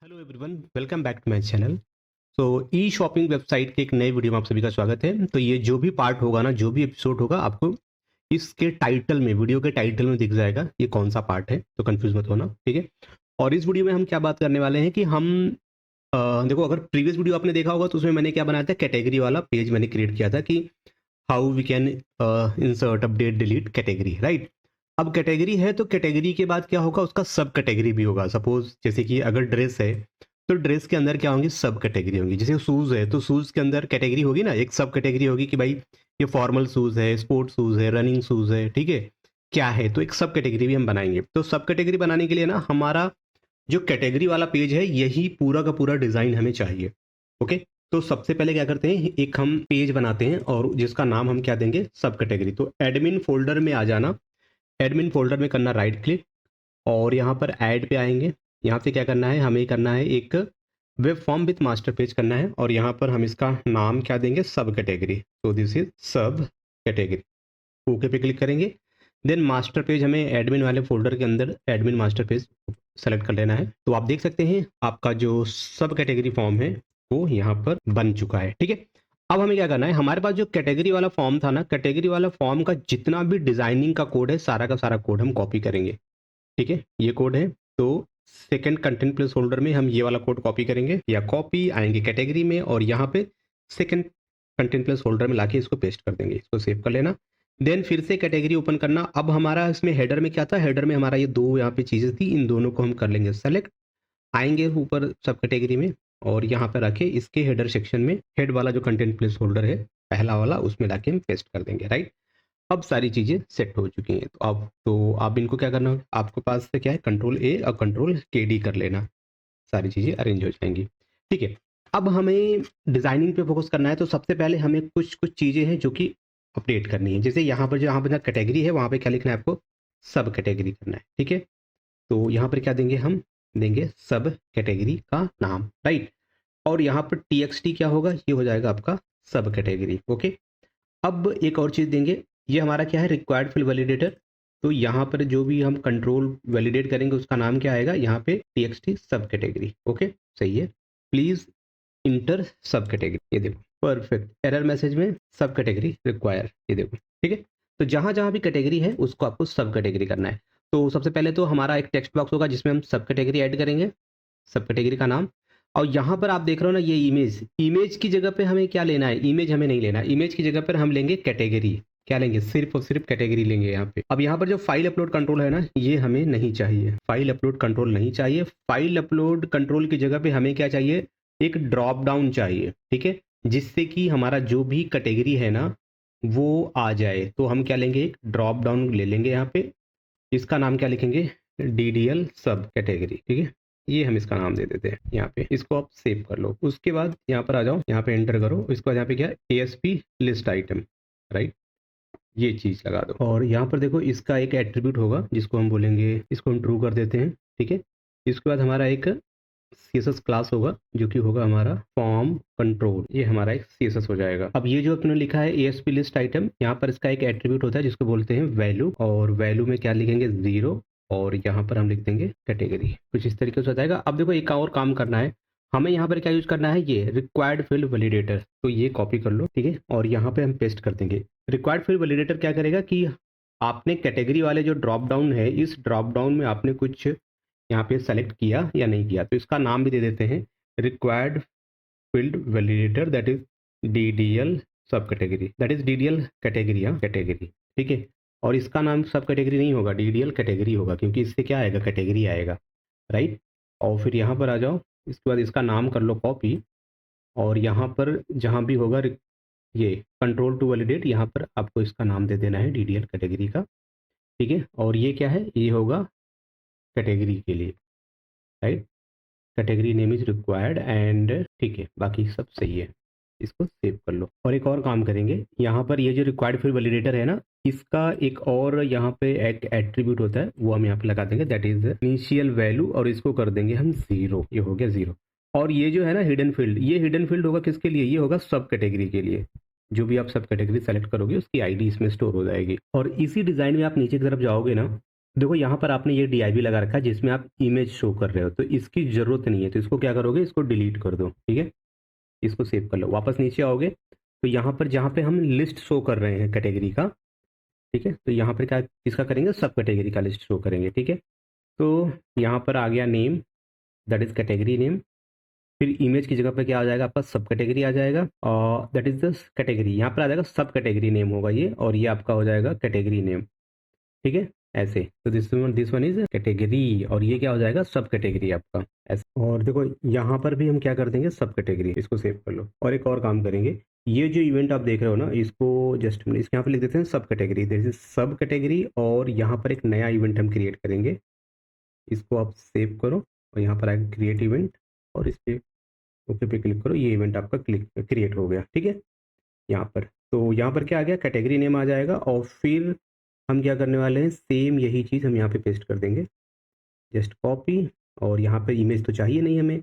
Hello everyone, welcome back to my channel. So e shopping website के एक नए video में आप सभी का स्वागत है। तो ये जो भी पार्ट होगा ना, जो भी एपिसोड होगा, आपको इसके टाइटल में, वीडियो के टाइटल में दिख जाएगा ये कौन सा पार्ट है, तो कंफ्यूज मत होना, ठीक है। और इस वीडियो में हम क्या बात करने वाले हैं कि हम देखो, अगर प्रीवियस वीडियो आपने देखा होगा तो उसमें मैंने क्या बनाया था, कैटेगरी वाला पेज मैंने क्रिएट किया था कि how we can insert, update, delete category, right. अब कैटेगरी है तो कैटेगरी के बाद क्या होगा, उसका सब कैटेगरी भी होगा। सपोज जैसे कि अगर ड्रेस है तो ड्रेस के अंदर क्या होंगी, सब कैटेगरी होंगी। जैसे शूज़ है तो शूज़ के अंदर कैटेगरी होगी ना, एक सब कैटेगरी होगी कि भाई ये फॉर्मल शूज़ है, स्पोर्ट्स शूज़ है, रनिंग शूज़ है, ठीक है, क्या है। तो एक सब कैटेगरी भी हम बनाएंगे। तो सब कैटेगरी बनाने के लिए ना, हमारा जो कैटेगरी वाला पेज है, यही पूरा का पूरा डिज़ाइन हमें चाहिए। ओके, तो सबसे पहले क्या करते हैं, एक हम पेज बनाते हैं और जिसका नाम हम क्या देंगे, सब कैटेगरी। तो एडमिन फोल्डर में आ जाना, एडमिन फोल्डर में करना राइट क्लिक और यहाँ पर ऐड पे आएंगे। यहाँ से क्या करना है, हमें करना है एक web form with master page करना है और यहाँ पर हम इसका नाम क्या देंगे, सब कैटेगरी। तो this is sub category. Okay पे क्लिक करेंगे। देन मास्टर पेज, हमें एडमिन वाले फोल्डर के अंदर एडमिन मास्टर पेज सेलेक्ट कर लेना है। तो आप देख सकते हैं आपका जो सब कैटेगरी फॉर्म है वो यहाँ पर बन चुका है, ठीक है। अब हमें क्या करना है, हमारे पास जो कैटेगरी वाला फॉर्म था ना, कैटेगरी वाला फॉर्म का जितना भी डिजाइनिंग का कोड है, सारा का सारा कोड हम कॉपी करेंगे, ठीक है। ये कोड है तो सेकंड कंटेंट प्लेस होल्डर में हम ये वाला कोड कॉपी करेंगे, या कॉपी आएंगे कैटेगरी में और यहाँ पे सेकंड कंटेंट प्लेस होल्डर में लाके इसको पेस्ट कर देंगे। इसको सेव कर लेना। देन फिर से कैटेगरी ओपन करना। अब हमारा इसमें हेडर में क्या था, हेडर में हमारा ये दो यहाँ पे चीजें थी, इन दोनों को हम कर लेंगे सेलेक्ट। आएंगे ऊपर सब कैटेगरी में और यहाँ पर रखे इसके हेडर सेक्शन में हेड वाला जो कंटेंट प्लेस होल्डर है पहला वाला, उसमें लाके हम पेस्ट कर देंगे, राइट। अब सारी चीज़ें सेट हो चुकी हैं। तो आप इनको क्या करना होगा, आपके पास से क्या है, कंट्रोल ए और कंट्रोल के डी कर लेना, सारी चीज़ें अरेंज हो जाएंगी, ठीक है। अब हमें डिज़ाइनिंग पे फोकस करना है। तो सबसे पहले हमें कुछ कुछ चीज़ें हैं जो कि अपडेट करनी है। जैसे यहाँ पर जहाँ पर कैटेगरी है वहाँ पे क्या लिखना है आपको, सब कैटेगरी करना है, ठीक है। तो यहाँ पर क्या देंगे, हम देंगे सब कैटेगरी का नाम, राइट। और यहाँ पर टी क्या होगा, ये हो जाएगा आपका सब कैटेगरी, ओके। अब एक और चीज़ देंगे, ये हमारा क्या है, रिक्वायर्ड फील्ड वैलिडेटर। तो यहाँ पर जो भी हम कंट्रोल वैलिडेट करेंगे उसका नाम क्या आएगा, यहाँ पे टी सब कैटेगरी, ओके, सही है। प्लीज इंटर सब कैटेगरी, ये देखो परफेक्ट। एरर मैसेज में सब कैटेगरी रिक्वायर, ये देखो, ठीक है। तो जहाँ जहाँ भी कैटेगरी है उसको आपको सब कैटेगरी करना है। तो सबसे पहले तो हमारा एक टेक्स्ट बॉक्स होगा जिसमें हम सब कैटेगरी ऐड करेंगे, सब कैटेगरी का नाम। और यहाँ पर आप देख रहे हो ना, ये इमेज, इमेज की जगह पे हमें क्या लेना है, इमेज हमें नहीं लेना, इमेज की जगह पर हम लेंगे कैटेगरी। क्या लेंगे, सिर्फ और सिर्फ कैटेगरी लेंगे यहाँ पे। अब यहाँ पर जो फाइल अपलोड कंट्रोल है ना, ये हमें नहीं चाहिए, फाइल अपलोड कंट्रोल नहीं चाहिए। फाइल अपलोड कंट्रोल की जगह पे हमें क्या चाहिए, एक ड्रॉप डाउन चाहिए, ठीक है, जिससे कि हमारा जो भी कैटेगरी है ना वो आ जाए। तो हम क्या लेंगे, एक ड्रॉप डाउन ले लेंगे यहाँ पे, इसका नाम क्या लिखेंगे, DDL सब कैटेगरी, ठीक है। ये हम इसका नाम दे देते हैं यहाँ पे, इसको आप सेव कर लो। उसके बाद यहाँ पर आ जाओ, यहाँ पे एंटर करो। इसके बाद यहाँ पे क्या है, ASP लिस्ट आइटम, राइट, ये चीज लगा दो। और यहाँ पर देखो इसका एक एट्रीब्यूट होगा जिसको हम बोलेंगे, इसको हम ट्रू कर देते हैं, ठीक है। इसके बाद हमारा एक CSS क्लास होगा जो कि होगा हमारा फॉर्म कंट्रोल, ये हमारा एक CSS हो जाएगा। अब ये जो अपने लिखा है ASP लिस्ट आइटम, यहाँ पर इसका एक एट्रीब्यूट होता है जिसको बोलते हैं वैल्यू, और वैल्यू में क्या लिखेंगे, 0, और यहाँ पर हम लिख देंगे कैटेगरी। कुछ इस तरीके से हो जाएगा। अब देखो एक और काम करना है, हमें यहाँ पर क्या यूज करना है, ये रिक्वायर्ड फील्ड वैलिडेटर। तो ये कॉपी कर लो, ठीक है, और यहाँ पे हम पेस्ट कर देंगे। रिक्वायर्ड फील्ड वैलिडेटर क्या करेगा कि आपने कैटेगरी वाले जो ड्रॉप डाउन है, इस ड्रॉप डाउन में आपने कुछ यहाँ पे सेलेक्ट किया या नहीं किया, तो इसका नाम भी दे देते हैं required field validator, that is DDL सब category, that is DDL category, हाँ कैटेगरी, ठीक है। और इसका नाम सब कैटेगरी नहीं होगा, DDL कैटेगरी होगा, क्योंकि इससे क्या आएगा, कैटेगरी आएगा, राइट। और फिर यहाँ पर आ जाओ, इसके बाद इसका नाम कर लो कॉपी, और यहाँ पर जहाँ भी होगा ये कंट्रोल टू वैलिडेट, यहाँ पर आपको इसका नाम दे देना है DDL कैटेगरी का, ठीक है। और ये क्या है, ये होगा कैटेगरी के लिए, right, category name is required and, ठीक है, बाकी सब सही है। इसको सेव कर लो। और एक और काम करेंगे, यहाँ पर ये जो रिक्वायर्ड फील्ड वैलिडेटर है ना, इसका एक और यहाँ पे एक एट्रीब्यूट होता है, वो हम यहाँ पे लगा देंगे, दैट इज इनिशियल वैल्यू, और इसको कर देंगे हम 0, ये हो गया 0। और ये जो है ना हिडन फील्ड, ये हिडन फील्ड होगा किसके लिए, ये होगा सब कैटेगरी के लिए। जो भी आप सब कैटेगरी सेलेक्ट करोगे उसकी ID इसमें स्टोर हो जाएगी। और इसी डिजाइन में आप नीचे की तरफ जाओगे ना, देखो यहाँ पर आपने ये DIV लगा रखा है जिसमें आप इमेज शो कर रहे हो, तो इसकी ज़रूरत नहीं है, तो इसको क्या करोगे, इसको डिलीट कर दो, ठीक है। इसको सेव कर लो, वापस नीचे आओगे तो यहाँ पर जहाँ पे हम लिस्ट शो कर रहे हैं कैटेगरी का, ठीक है, तो यहाँ पर क्या किसका करेंगे, सब कैटेगरी का लिस्ट शो करेंगे, ठीक है। तो यहाँ पर आ गया name, that is category name. फिर इमेज की जगह पर क्या आ जाएगा आपका, सब कैटेगरी आ जाएगा, और दैट इज द कैटेगरी, यहाँ पर आ जाएगा सब कैटेगरी नेम होगा ये, और ये आपका हो जाएगा कैटेगरी नेम, ठीक है, ऐसे। तो दिस वन इज कैटेगरी, और ये क्या हो जाएगा, सब कैटेगरी आपका, ऐसे। और देखो यहाँ पर भी हम क्या कर देंगे, सब कैटेगरी, इसको सेव कर लो। और एक और काम करेंगे, ये जो इवेंट आप देख रहे हो ना, इसको जस्ट इसके यहाँ पे लिख देते हैं सब category, this is sub category, और यहाँ पर एक नया इवेंट हम क्रिएट करेंगे, इसको आप सेव करो, और यहाँ पर आएगा क्रिएट इवेंट, और इस पे ओके पे क्लिक करो, ये इवेंट आपका क्रिएट हो गया, ठीक है, यहाँ पर। तो यहाँ पर क्या आ गया, कैटेगरी नेम आ जाएगा, और फिर हम क्या करने वाले हैं, सेम यही चीज़ हम यहाँ पे पेस्ट कर देंगे, जस्ट कॉपी, और यहाँ पे इमेज तो चाहिए नहीं हमें,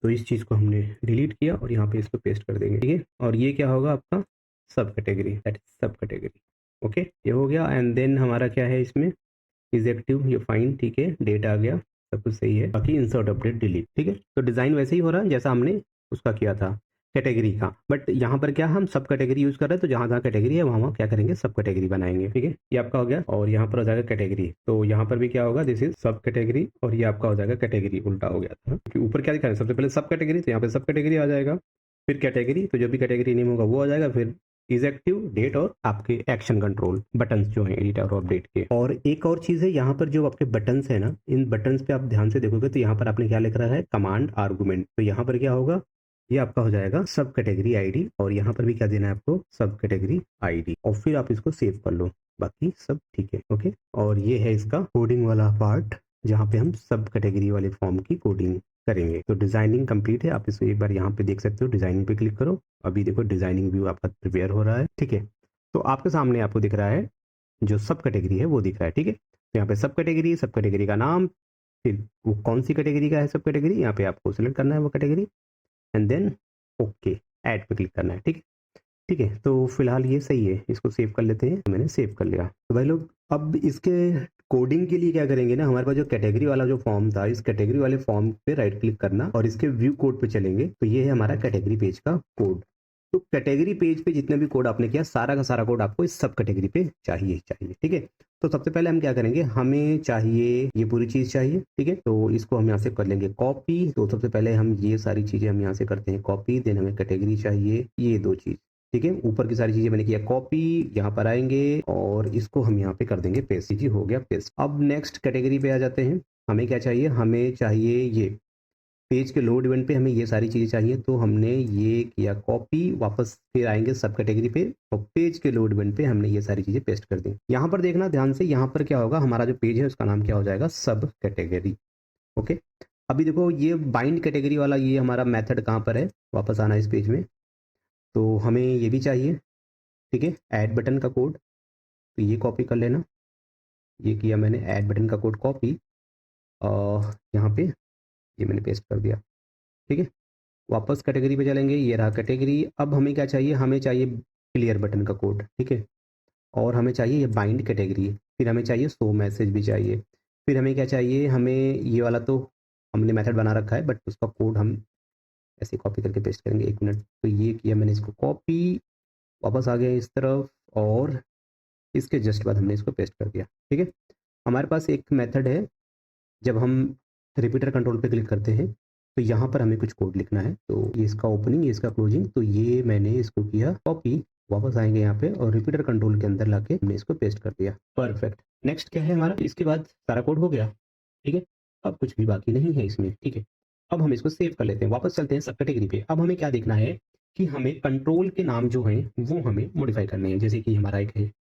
तो इस चीज़ को हमने डिलीट किया और यहाँ पे इसको पेस्ट कर देंगे, ठीक है। और ये क्या होगा आपका, सब category, that is sub category, okay, ये हो गया। एंड देन हमारा क्या है इसमें, इज एक्टिव, ये फाइन, ठीक है, डेट आ गया, सब कुछ सही है, बाकी इंसर्ट अपडेट डिलीट, ठीक है। तो डिज़ाइन वैसे ही हो रहा है जैसा हमने उसका किया था कैटेगरी का, बट यहाँ पर क्या हम सब कैटेगरी यूज कर रहे हैं, तो जहाँ जहाँ कैटेगरी है वहाँ वहाँ क्या करेंगे, सब कैटेगरी बनाएंगे, ठीक है। ये आपका हो गया, और यहाँ पर हो जाएगा कैटेगरी, तो यहाँ पर भी क्या होगा, दिस इज सब कैटेगरी, और ये आपका हो जाएगा कैटेगरी, उल्टा हो गया था क्योंकि ऊपर क्या दिखा रहा है, सबसे पहले सब कैटेगरी, तो यहाँ पे सब कैटेगरी आ जाएगा, फिर कैटेगरी, तो जो भी कैटेगरी नेम होगा वो आ जाएगा, फिर इज एक्टिव, डेट, और आपके एक्शन कंट्रोल बटन्स जो हैं एडिट और अपडेट के। और एक और चीज़ है, यहाँ पर जो आपके बटन्स है ना, इन बटन्स पे आप ध्यान से देखोगे तो यहाँ पर आपने क्या लिख रहा है, कमांड आर्गुमेंट, तो यहाँ पर क्या होगा, ये आपका हो जाएगा सब कैटेगरी आईडी, और यहाँ पर भी क्या देना है आपको, सब कैटेगरी आईडी, और फिर आप इसको सेव कर लो, बाकी सब ठीक है, ओके। और ये है इसका कोडिंग वाला पार्ट, जहाँ पे हम सब कैटेगरी वाले फॉर्म की कोडिंग करेंगे। तो डिजाइनिंग कंप्लीट है, आप इसको एक बार यहाँ पे देख सकते हो, डिजाइनिंग पे क्लिक करो, अभी देखो डिजाइनिंग व्यू आपका प्रिपेयर हो रहा है, ठीक है। तो आपके सामने आपको दिख रहा है जो सब कैटेगरी है वो दिख रहा है, ठीक है। तो यहाँ पे सब कैटेगरी का नाम, फिर वो कौन सी कैटेगरी का है सब कैटेगरी, यहाँ पे आपको सिलेक्ट करना है वो category, and then okay, add पे क्लिक करना है, ठीक है। ठीक है, तो फिलहाल ये सही है, इसको सेव कर लेते हैं, मैंने सेव कर लिया। तो भाई लोग, अब इसके कोडिंग के लिए क्या करेंगे ना, हमारे पास जो कैटेगरी वाला जो फॉर्म था, इस कैटेगरी वाले फॉर्म पे राइट क्लिक करना और इसके व्यू कोड पे चलेंगे, तो ये है हमारा कैटेगरी पेज का कोड। तो कैटेगरी पेज पे जितने भी कोड आपने किया, सारा का सारा कोड आपको इस सब कैटेगरी पे चाहिए चाहिए, ठीक है। तो सबसे पहले हम क्या करेंगे, हमें चाहिए ये पूरी चीज चाहिए, ठीक है। तो इसको हम यहाँ से कर लेंगे कॉपी, तो सबसे पहले हम ये सारी चीजें हम यहाँ से करते हैं कॉपी, देन हमें कैटेगरी चाहिए, ये दो चीज, ठीक है। ऊपर की सारी चीजें मैंने किया कॉपी, यहाँ पर आएंगे और इसको हम यहाँ पे कर देंगे पेस्ट, जी हो गया पेस्ट। अब नेक्स्ट कैटेगरी पे आ जाते हैं, हमें क्या चाहिए, हमें चाहिए ये पेज के लोड इवेंट पे हमें ये सारी चीजें चाहिए, तो हमने ये किया कॉपी, वापस फिर आएंगे सब कैटेगरी पे और पेज के लोड इवेंट पे हमने ये सारी चीजें पेस्ट कर दी। यहाँ पर देखना ध्यान से, यहाँ पर क्या होगा, हमारा जो पेज है उसका नाम क्या हो जाएगा, सब कैटेगरी, ओके। अभी देखो ये बाइंड कैटेगरी वाला ये हमारा मेथड कहाँ पर है, वापस आना इस पेज में, तो हमें ये भी चाहिए, ठीक है। ऐड बटन का कोड, तो ये कॉपी कर लेना, ये किया मैंने, ऐड बटन का कोड कॉपी, और यहाँ पे ये मैंने पेस्ट कर दिया, ठीक है। वापस कैटेगरी पे चलेंगे, ये रहा कैटेगरी। अब हमें क्या चाहिए, हमें चाहिए क्लियर बटन का कोड, ठीक है। और हमें चाहिए ये बाइंड कैटेगरी, फिर हमें चाहिए शो मैसेज भी चाहिए, फिर हमें क्या चाहिए, हमें ये वाला तो हमने मेथड बना रखा है, बट उसका कोड हम ऐसे कॉपी करके पेस्ट करेंगे, एक मिनट। तो ये किया मैंने, इसको कॉपी, वापस आ गया इस तरफ, और इसके जस्ट बाद हमने इसको पेस्ट कर दिया, ठीक है। हमारे पास एक मेथड है, जब हम रिपीटर कंट्रोल पे क्लिक करते हैं तो यहाँ पर हमें कुछ कोड लिखना है, तो ये इसका ओपनिंग, ये इसका क्लोजिंग, तो ये मैंने इसको किया कॉपी, वापस आएंगे यहाँ पे और रिपीटर कंट्रोल के अंदर लाके हमने इसको पेस्ट कर दिया, परफेक्ट। नेक्स्ट क्या है हमारा, इसके बाद सारा कोड हो गया, ठीक है। अब कुछ भी बाकी नहीं है इसमें, ठीक है। अब हम इसको सेव कर लेते हैं, वापस चलते हैं सब कैटेगरी पे। अब हमें क्या देखना है कि हमें कंट्रोल के नाम जो हैं वो हमें मॉडिफाई करने हैं, जैसे कि हमारा एक है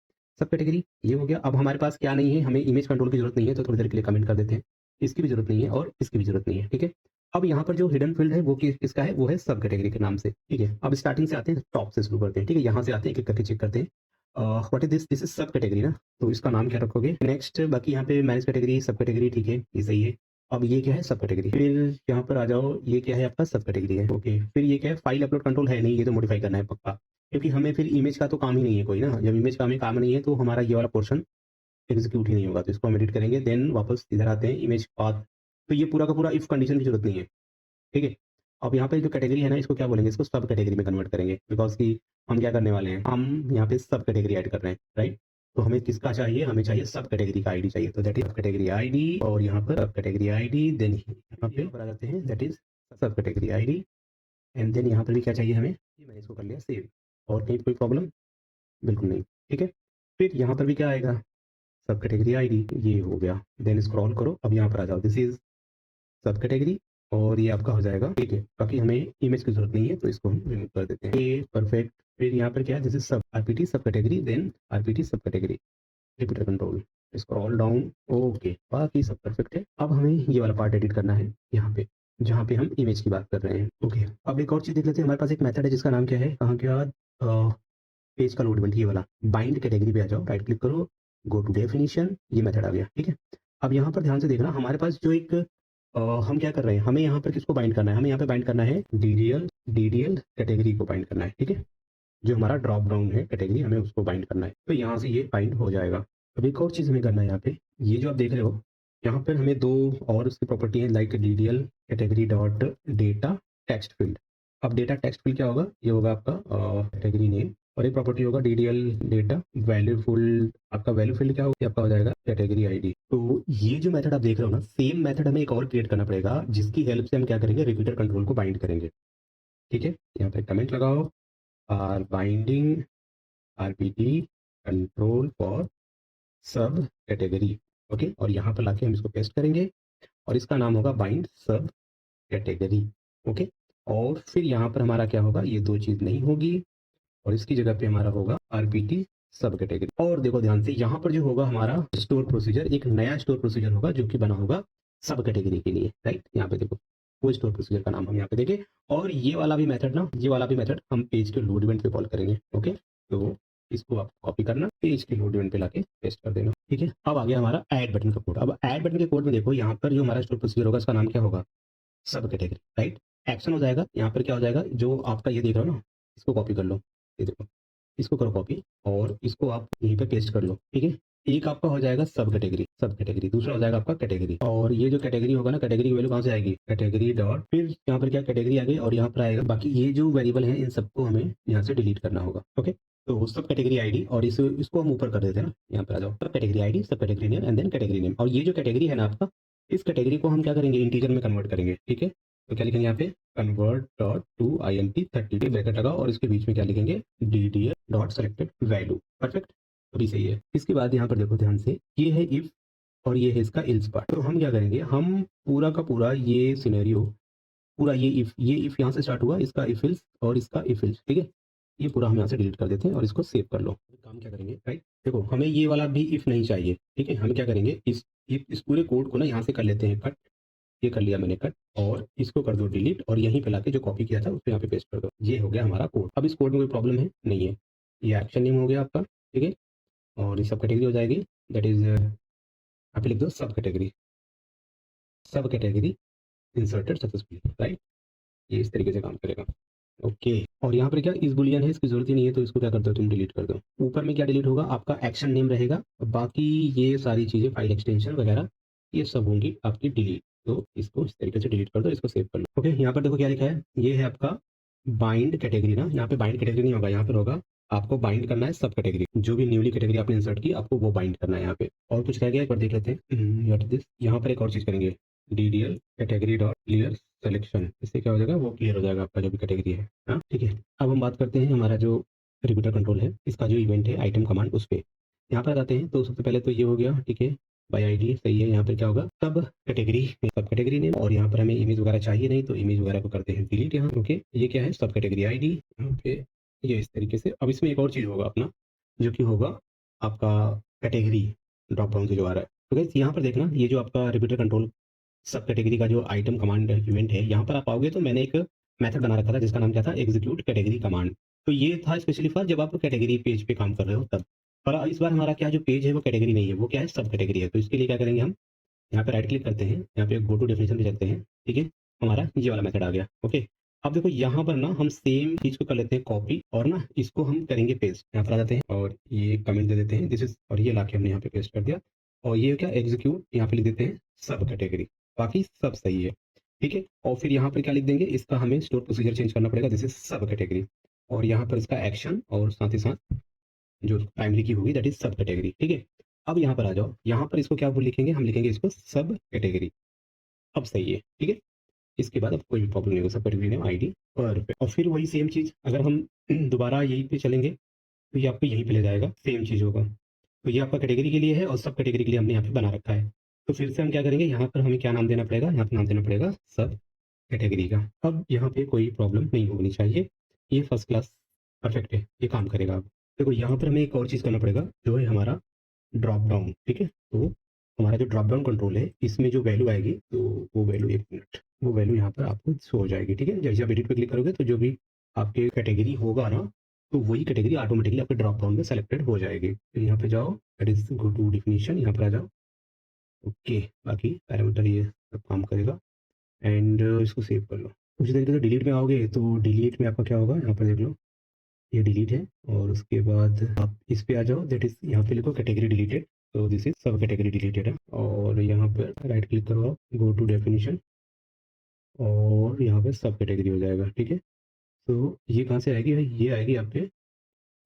सब कैटेगरी, ये हो गया। अब हमारे पास क्या नहीं है, हमें इमेज कंट्रोल की जरूरत नहीं है, तो थोड़ी देर के लिए कमेंट कर देते हैं, इसकी भी जरूरत नहीं है और इसकी भी जरूरत नहीं है, ठीक है। अब यहाँ पर जो हिडन फील्ड है वो किसका है, वो है सब कैटेगरी के नाम से, ठीक है। अब स्टार्टिंग से आते हैं, टॉप से शुरू करते हैं, ठीक है। यहाँ से आते हैं, एक एक करके चेक करते हैं। What is this, this is sub category ना, तो इसका नाम क्या रखोगे। नेक्स्ट, बाकी यहाँ पे मैनेज कैटेगरी, सब कैटेगरी, ठीक है, ये सही है। अब ये क्या है, सब कैटेगरी। फिर यहाँ पर आ जाओ, ये क्या है आपका, सब कैटेगरी है, ओके। फिर ये क्या है, फाइल अपलोड कंट्रोल है नहीं, ये तो मॉडिफाई करना है पक्का, क्योंकि हमें फिर इमेज का तो काम ही नहीं है कोई ना, जब इमेज का हमें काम नहीं है तो हमारा ये वाला पोर्शन एग्जीक्यूट ही नहीं होगा। तो इसको हम एडिट करेंगे, देन वापस इधर आते हैं इमेज पाथ। तो ये पूरा का पूरा इफ कंडीशन की जरूरत नहीं है, ठीक है। अब यहाँ पे जो कैटेगरी है ना, इसको क्या बोलेंगे, इसको सब कैटेगरी में कन्वर्ट करेंगे, बिकॉज कि हम क्या करने वाले हैं, हम यहाँ पे सब कैटेगरी ऐड कर रहे हैं, राइट। तो हमें किसका चाहिए, हमें चाहिए सब कैटेगरी का आईडी चाहिए, तो that is sub category ID, और यहाँ पर सब कैटेगरी आईडी, देन यहाँ पे आ जाते हैं that is sub category ID, and then यहाँ पर भी क्या चाहिए हमें, ये मैंने इसको कर लिया सेव। और कहीं कोई प्रॉब्लम, बिल्कुल नहीं, ठीक है। फिर यहाँ पर भी क्या आएगा, सब कैटेगरी आईडी, ये हो गया। देन स्क्रॉल करो, अब यहाँ पर आ जाओ, दिस इज सब कैटेगरी, और ये आपका हो जाएगा, ठीक है। बाकी हमें इमेज की जरूरत नहीं है, तो इसको हम रिमूव कर देते हैं, ये परफेक्ट। फिर यहाँ पर क्या है, दिस इज सब आरपीटी सब कैटेगरी, देन आरपीटी सब category, repeater control, scroll down, okay, बाकी सब परफेक्ट है। अब हमें ये वाला पार्ट एडिट करना है यहाँ पे, जहाँ पे हम इमेज की बात कर रहे हैं, ओके। अब एक और चीज देख लेते हैं, हमारे पास एक मेथड है जिसका नाम क्या है, कहाँ क्या, पेज का लोड इवेंट, ये वाला। बाइंड कैटेगरी पे आ जाओ, राइट क्लिक करो, गो टू डेफिनेशन, ये मेथड आ गया, ठीक है। अब यहाँ पर ध्यान से देखना, हमारे पास जो एक हम क्या कर रहे हैं, हमें यहाँ पर किसको बाइंड करना है, हमें यहाँ पे बाइंड करना है डीडीएल कैटेगरी को बाइंड करना है, ठीक है। जो हमारा ड्रॉप डाउन है कैटेगरी, हमें उसको बाइंड करना है, तो यहाँ से ये बाइंड हो जाएगा। अब एक और चीज़ हमें करना है यहाँ पे, ये जो आप देख रहे हो, यहाँ पर हमें दो और उसकी प्रॉपर्टी है, like DDL category dot data text field. अब डेटा टेक्स्ट फील्ड क्या होगा, ये होगा आपका कैटेगरी नेम, और एक प्रॉपर्टी होगा डीडीएल डेटा वैल्यू फील्ड, आपका वैल्यू फील्ड क्या होगा, ये आपका हो जाएगा कैटेगरी आईडी। तो ये जो मेथड आप देख रहे हो ना, सेम मेथड हमें एक और क्रिएट करना पड़ेगा, जिसकी हेल्प से हम क्या करेंगे, रिपीटर कंट्रोल को बाइंड करेंगे, ठीक है। यहाँ पे कमेंट लगाओ, or binding RPT control for sub category, okay. और यहाँ पर लाके हम इसको पेस्ट करेंगे, और इसका नाम होगा बाइंड सब कैटेगरी, ओके। और फिर यहाँ पर हमारा क्या होगा, ये दो चीज नहीं होगी, और इसकी जगह पे हमारा होगा आरपीटी सब कैटेगरी। और देखो ध्यान से, यहाँ पर जो होगा हमारा स्टोर प्रोसीजर, एक नया स्टोर प्रोसीजर होगा जो कि बना होगा सब कैटेगरी के लिए, राइट। यहाँ पे देखो, वो स्टोर प्रोसीजर का नाम हम यहाँ पे देंगे, और ये वाला भी मेथड ना, ये वाला भी मेथड हम पेज के लोड इवेंट पे कॉल करेंगे, ओके। तो इसको आप कॉपी करना, पेज के लोड इवेंट पे लाके पेस्ट कर देना, ठीक है। अब आ गया हमारा ऐड बटन का कोड। अब ऐड बटन के कोड में देखो, यहाँ पर जो हमारा स्टोर प्रोसीजर होगा, इसका नाम क्या होगा, सब कैटेगरी, राइट। एक्शन हो जाएगा, यहाँ पर क्या हो जाएगा, जो आपका ये देख रहे हो ना, इसको कॉपी कर लो, ये देखो, इसको करो कॉपी, और इसको आप यहीं पे पेस्ट कर लो, ठीक है। एक आपका हो जाएगा सब कैटेगरी, दूसरा हो जाएगा आपका कैटेगरी, और ये जो कैटेगरी होगा ना, कैटेगरी की वैल्यू कहाँ से आएगी, कैटेगरी डॉट, फिर यहाँ पर क्या कैटेगरी आ गई, और यहाँ पर आएगा बाकी ये जो वेरिएबल है, इन सबको हमें यहाँ से डिलीट करना होगा, ओके। तो सब कैटेगरी आईडी, और इसको हम ऊपर कर देते हैं ना, यहाँ पर आ जाओ, sub category ID, sub category name, and then category name. और ये जो कैटेगरी है ना आपका, इस कैटेगरी को हम क्या करेंगे, इंटीजर में कन्वर्ट करेंगे, ठीक है। तो क्या लिखेंगे यहाँ पे, convert dot to INT 30 bracket लगाओ, और इसके बीच में क्या लिखेंगे, DDL dot selected value, perfect, अभी सही है। इसके बाद यहाँ पर देखो ध्यान से, ये है इफ, और ये है इसका एल्स पार्ट। तो हम क्या करेंगे, हम पूरा का पूरा ये सिनेरियो, पूरा ये इफ यहाँ से स्टार्ट हुआ, इसका इफ एल्स और इसका इफ एल्स, ठीक है। ये पूरा हम यहाँ से डिलीट कर देते हैं, और इसको सेव कर लो। काम क्या करेंगे, राइट, देखो हमें ये वाला भी इफ नहीं चाहिए, ठीक है। हम क्या करेंगे, इस पूरे कोड को ना यहाँ से कर लेते हैं कट, ये कर लिया मैंने कट, और इसको कर दो डिलीट, और यहीं पे लाके जो कॉपी किया था उसको यहाँ पे पेस्ट कर दो, ये हो गया हमारा कोड। अब इस कोड में कोई प्रॉब्लम है नहीं है, ये एक्शन नेम हो गया आपका, ठीक है। और ये सब कैटेगरी हो जाएगी, दैट इज यहाँ पे लिख दो सब कैटेगरी इंसर्टेड सक्सेसफुली, राइट। ये इस तरीके से काम करेगा, ओके। और यहाँ पर क्या इस बुलियन है, इसकी जरूरत ही नहीं है, तो इसको क्या कर दो, तुम डिलीट कर दो। ऊपर में क्या डिलीट होगा, आपका एक्शन नेम रहेगा, बाकी ये सारी चीजें, फाइल एक्सटेंशन वगैरह, ये सब होंगी आपकी डिलीट। तो इसको इस तरीके से डिलीट कर दो, इसको सेव कर लो, ओके। यहाँ पर देखो क्या लिखा है, ये है आपका बाइंड कैटेगरी ना, यहाँ पे बाइंड कैटेगरी नहीं होगा, यहाँ पर होगा आपको बाइंड करना है सब कैटेगरी, जो भी न्यूली कैटेगरी आपने इंसर्ट की, आपको वो बाइंड करना है यहाँ पे। और कुछ रह गया, एक बार देख लेते हैं, यहाँ पर एक और चीज करेंगे, DDL category dot clear selection, इससे क्या हो जाएगा, वो क्लियर हो जाएगा आपका जो भी कैटेगरी है, हाँ, ठीक है। अब हम बात करते हैं हमारा जो रिपीटर कंट्रोल है, इसका जो इवेंट है आइटम कमांड, उस पर यहाँ पर आते हैं। तो सबसे पहले तो ये हो गया, ठीक है, बाई आईडी सही है। यहाँ पर क्या होगा, सब कैटेगरी नेम, और यहाँ पर हमें इमेज वगैरह चाहिए नहीं, तो इमेज वगैरह को करते हैं डिलीट यहाँ, ओके। ये क्या है, सब कैटेगरी आईडी, यहाँ पे ये इस तरीके से। अब इसमें एक और चीज होगा अपना, जो कि होगा आपका कैटेगरी ड्रॉप डाउन से जो आ रहा है। तो गाइस यहाँ पर देखना, ये जो आपका रिपीटर कंट्रोल सब कैटेगरी का जो आइटम कमांड इवेंट है, यहाँ पर आप आओगे तो मैंने एक मेथड बना रखा था जिसका नाम क्या था, एग्जीक्यूट कैटेगरी कमांड। तो ये था स्पेशली फॉर जब आप कैटेगरी पेज पे काम कर रहे हो तब। और इस बार हमारा क्या जो पेज है वो कैटेगरी नहीं है, वो क्या है, सब कैटेगरी है। तो इसके लिए क्या करेंगे, हम यहाँ पे राइट क्लिक करते हैं, यहाँ पे गो टू डेफिनेशन पे चलते हैं, ठीक है। हमारा ये वाला मेथड आ गया, ओके। अब देखो यहाँ पर ना हम सेम चीज को कर लेते हैं कॉपी और ना इसको हम करेंगे पेस्ट। यहाँ पर आ जाते हैं और ये कमेंट दे देते हैं दिस इज, और ये लाके हमने यहाँ पे पेस्ट कर दिया और ये क्या एग्जीक्यूट यहाँ पे लिख देते हैं सब कैटेगरी, बाकी सब सही है, ठीक है। और फिर यहाँ पर क्या लिख देंगे, इसका हमें स्टोर प्रोसीजर चेंज करना पड़ेगा, दिस इज सब कैटेगरी, और यहाँ पर इसका एक्शन और साथ ही साथ जो प्राइमरी की होगी दैट इज सब कैटेगरी, ठीक है। अब यहाँ पर आ जाओ, यहाँ पर इसको क्या लिखेंगे, हम लिखेंगे इसको सब कैटेगरी। अब सही है, ठीक है। इसके बाद अब कोई भी प्रॉब्लम नहीं होगा, सब कैटेगरी नेम आईडी पर, और फिर वही सेम चीज़ अगर हम दोबारा यहीं पे चलेंगे तो ये आपको यहीं पे ले जाएगा, सेम चीज़ होगा। तो ये आपका कैटेगरी के लिए है और सब कैटेगरी के लिए हमने यहाँ पे बना रखा है। तो फिर से हम क्या करेंगे, यहाँ पर हमें क्या नाम देना पड़ेगा, यहाँ पर नाम देना पड़ेगा सब कैटेगरी का। अब यहाँ पे कोई प्रॉब्लम नहीं होनी चाहिए, ये फर्स्ट क्लास परफेक्ट है, ये काम करेगा। अब देखो यहाँ पर हमें एक और चीज़ करना पड़ेगा जो है हमारा ड्रॉप डाउन, ठीक है। तो हमारा जो ड्रॉप डाउन कंट्रोल है इसमें जो वैल्यू आएगी तो वो वैल्यू, एक मिनट, वो वैल्यू यहाँ पर आपको शो हो जाएगी, ठीक है। जैसे आप एडिट पे क्लिक करोगे तो जो भी आपके कैटेगरी होगा ना, तो वही कैटेगरी ऑटोमेटिकली आपके ड्रॉप डाउन में सेलेक्टेड हो जाएगी। तो यहाँ पे जाओ, that is go to definition, यहाँ पर आ जाओ, ओके। बाकी पैरामीटर ये सब काम करेगा एंड इसको सेव कर लो। उसी तरीके से डिलीट में आओगे तो डिलीट में आपका क्या होगा, यहाँ पर देख लो, ये डिलीट है और उसके बाद आप इस पे आ जाओ, दैट इज यहाँ पे लिखो कैटेगरी डिलीटेड, तो this is sub category deleted है। और यहाँ पर राइट क्लिक करो आप, गो टू डेफिनेशन और यहाँ पे सब कैटेगरी हो जाएगा, ठीक है। तो ये कहाँ से आएगी भाई, ये आएगी यहाँ पे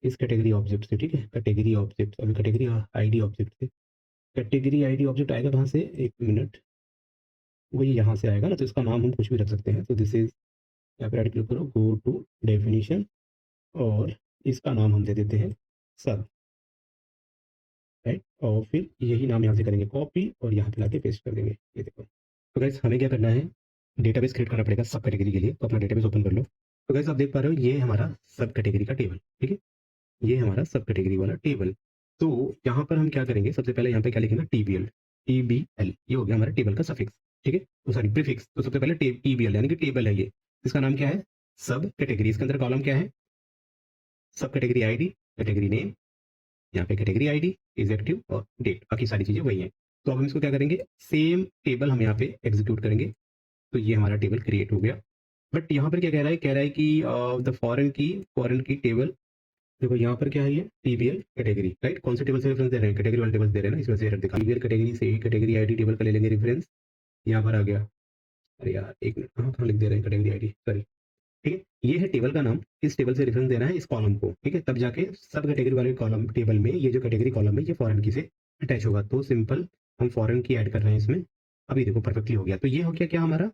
इस कैटेगरी ऑब्जेक्ट से, ठीक है। कैटेगरी ऑब्जेक्ट, अभी कैटेगरी आईडी ऑब्जेक्ट से, कैटेगरी आईडी ऑब्जेक्ट आएगा कहाँ से, एक मिनट, वही यहाँ से आएगा ना। तो इसका नाम हम कुछ भी रख सकते हैं, तो दिस इज, यहाँ पे राइट क्लिक करो, गो टू डेफिनेशन और इसका नाम हम दे देते हैं सब, राइट। और फिर यही नाम यहाँ से करेंगे कॉपी और यहाँ पे लाके पेस्ट कर देंगे, ये देखो। तो गाइस हमें क्या करना है, डेटाबेस क्रिएट करना पड़ेगा सब कैटेगरी के लिए। तो अपना डेटाबेस ओपन कर लो। तो गाइस आप देख पा रहे हो ये हमारा सब कैटेगरी का टेबल, ठीक है। ये हमारा सब कैटेगरी वाला टेबल। तो यहाँ पर हम क्या करेंगे, सबसे पहले यहाँ पे क्या लिखेंगे, टीबीएल, टीबीएल, ये हो गया हमारा टेबल का सफिक्स, ठीक है। तो सॉरी प्रीफिक्स, तो सबसे पहले टीबीएल यानी कि टेबल है ये, इसका नाम क्या है, सब कैटेगरी। इसके अंदर कॉलम क्या है, sub category ID, category name, यहाँ पे कैटेगरी आईडी, इजेक्टिव और डेट, बाकी सारी चीजें वही हैं। तो अब हम इसको क्या करेंगे, सेम टेबल हम यहाँ पे एग्जीक्यूट करेंगे। तो ये हमारा टेबल क्रिएट हो गया। बट यहाँ पर क्या कह रहा है कि द फॉरेन की टेबल, देखो यहाँ पर क्या है, ये टीबीएल कैटेगरी, राइट। कौन से टेबल से रेफरेंस दे रहे हैं, कैटेगरी वाले टेबल दे रहे हैं ना, इसमें से एरर दिखा, टीबीएल कैटेगरी से ही कैटेगरी आईडी टेबल का ले लेंगे रेफरेंस, यहाँ पर आ गया। अरे यार एक मिनट, कहाँ लिख दे रहे हैं कैटेगरी आईडी, सॉरी, ठीक है। ये है टेबल का नाम, इस टेबल से रेफरेंस देना है इस कॉलम को, ठीक है। तब जाके सब कैटेगरी वाले कॉलम टेबल में ये जो कैटेगरी कॉलम है ये फॉरेन की से अटैच होगा। तो सिंपल हम फॉरेन की ऐड कर रहे हैं इसमें। अभी देखो परफेक्टली हो गया। तो ये हो गया क्या, हमारा